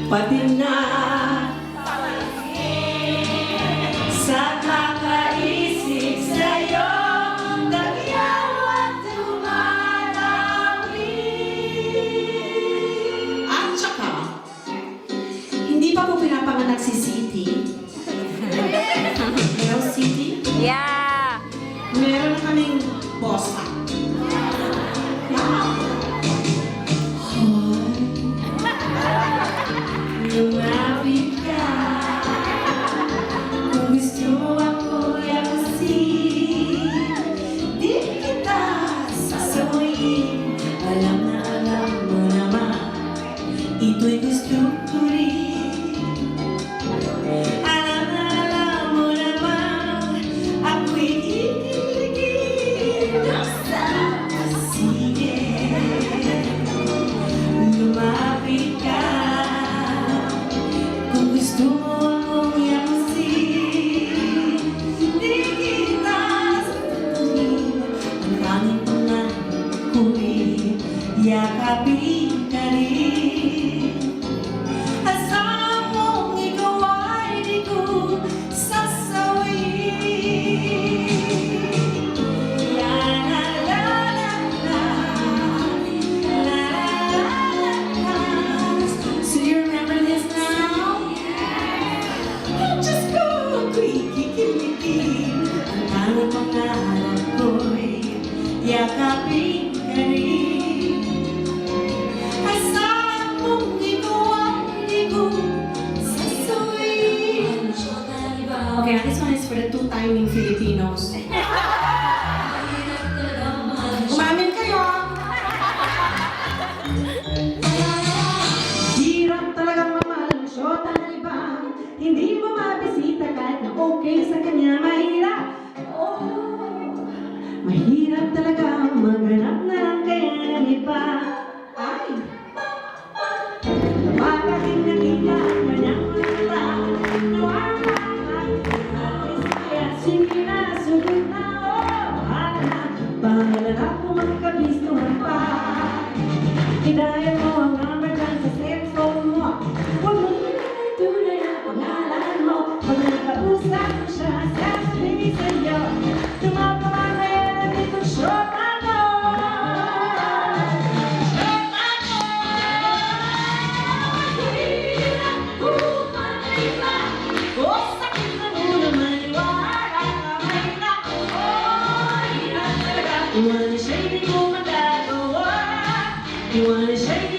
pati na sa kakaisip sa'yo, nagyaw at tumalawi. At saka, hindi pa po pinapanganak si City. Hello, City? Yeah! Meron na kaming bossa. Lumapit ka, kung gusto mo ako yakusin, di kita sasawayin. Alam mo naman, ito'y gusto ko rin. Alam mo naman, ako'y kikiligin sa pasigid. Lumapit ka, kung gusto mo akong yakusin, di kita sasawayin. Ang tanging pangako ko'y yakapin ka rin. Asahan mong ikaw ay di ko sasawayin. La la la la la, la la la la. So you remember this now? Diyos ko, ako'y kikiligin. Ang tanging pangarap ko'y yakapin ka rin. Asahan mong ikaw ang di ko sasawayin. Okay, this one is for the two-timing Filipinos. Umamin kayo! Hirap talagang mamahal ng syota na iba. Hindi mo mabisita kahit na okay sa kanya. Mahirap, oh, mahirap talaga maghanap na lang kaya ng iba. Ay! Pagdating nakita ang kanyang mata, nawala alis kaya sige na, sugot na, oh, bahala na. Bahala na kung magkabistuhan pa. Hidayat mo ang number dyan sa cellphone mo. Huwag mo tunay na pangalan mo. Pag nakausap mo siya, sasabihin sa'yo, tumatawa na yan ang itong syota mo. Syota mo! Mahirap pumatay ba? O sakit na mo na maniwala ka, mahirap. Oh, hirap talaga. Iwan na siya'y di mo magagawa. Iwan na siya'y di